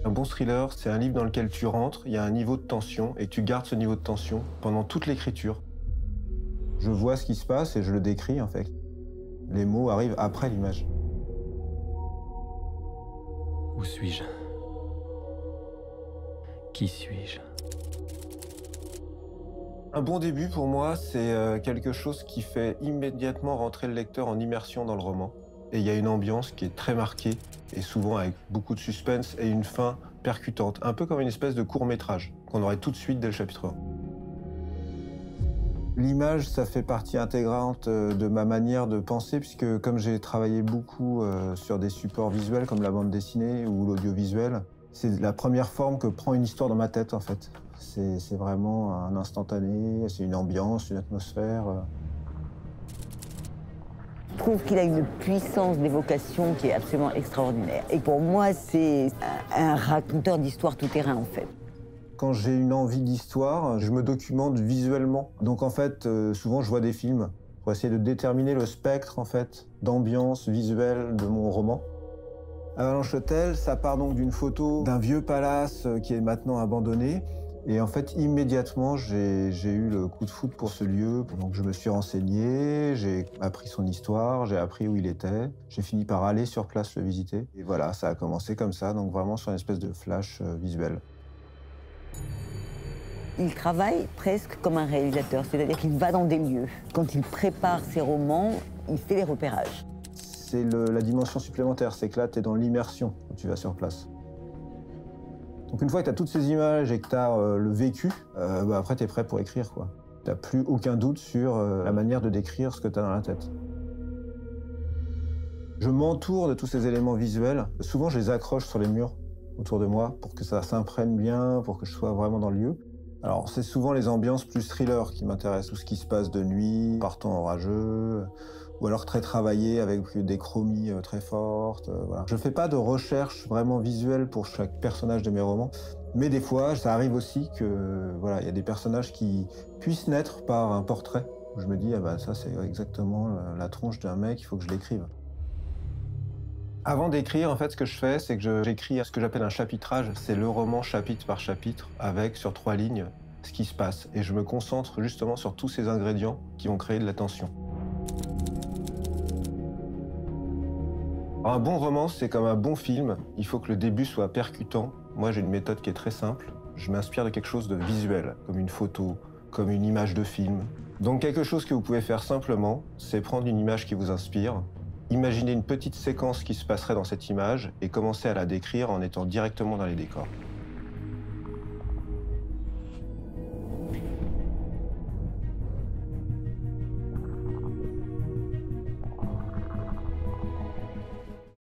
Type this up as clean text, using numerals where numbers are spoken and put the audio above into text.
Un bon thriller, c'est un livre dans lequel tu rentres, il y a un niveau de tension et tu gardes ce niveau de tension pendant toute l'écriture. Je vois ce qui se passe et je le décris en fait. Les mots arrivent après l'image. Où suis-je? Qui suis-je? Un bon début pour moi, c'est quelque chose qui fait immédiatement rentrer le lecteur en immersion dans le roman. Et il y a une ambiance qui est très marquée et souvent avec beaucoup de suspense et une fin percutante, un peu comme une espèce de court-métrage qu'on aurait tout de suite dès le chapitre 1. L'image, ça fait partie intégrante de ma manière de penser, puisque comme j'ai travaillé beaucoup sur des supports visuels comme la bande dessinée ou l'audiovisuel, c'est la première forme que prend une histoire dans ma tête, en fait. C'est vraiment un instantané, c'est une ambiance, une atmosphère. Je trouve qu'il a une puissance d'évocation qui est absolument extraordinaire. Et pour moi, c'est un raconteur d'histoire tout-terrain, en fait. Quand j'ai une envie d'histoire, je me documente visuellement. Donc en fait, souvent je vois des films pour essayer de déterminer le spectre en fait d'ambiance visuelle de mon roman. Avalanche Hotel, ça part donc d'une photo d'un vieux palace qui est maintenant abandonné. Et en fait, immédiatement, j'ai eu le coup de foudre pour ce lieu. Donc je me suis renseigné, j'ai appris son histoire, j'ai appris où il était. J'ai fini par aller sur place le visiter. Et voilà, ça a commencé comme ça, donc vraiment sur une espèce de flash visuel. Il travaille presque comme un réalisateur, c'est-à-dire qu'il va dans des lieux. Quand il prépare ses romans, il fait les repérages. C'est la dimension supplémentaire, c'est que là, tu es dans l'immersion quand tu vas sur place. Donc une fois que tu as toutes ces images et que tu as le vécu, après tu es prêt pour écrire, quoi. Tu n'as plus aucun doute sur la manière de décrire ce que tu as dans la tête. Je m'entoure de tous ces éléments visuels. Souvent, je les accroche sur les murs autour de moi pour que ça s'imprègne bien, pour que je sois vraiment dans le lieu. Alors, c'est souvent les ambiances plus thriller qui m'intéressent. Tout ce qui se passe de nuit, par temps orageux, ou alors très travaillé avec des chromies très fortes. Voilà. Je fais pas de recherche vraiment visuelle pour chaque personnage de mes romans, mais des fois, ça arrive aussi que voilà, il y a des personnages qui puissent naître par un portrait. Où je me dis, ah bah, ça c'est exactement la tronche d'un mec, il faut que je l'écrive. Avant d'écrire, en fait, ce que je fais, c'est que j'écris ce que j'appelle un chapitrage. C'est le roman chapitre par chapitre, avec, sur 3 lignes, ce qui se passe. Et je me concentre justement sur tous ces ingrédients qui vont créer de la tension. Alors, un bon roman, c'est comme un bon film. Il faut que le début soit percutant. Moi, j'ai une méthode qui est très simple. Je m'inspire de quelque chose de visuel, comme une photo, comme une image de film. Donc, quelque chose que vous pouvez faire simplement, c'est prendre une image qui vous inspire, imaginez une petite séquence qui se passerait dans cette image et commencer à la décrire en étant directement dans les décors.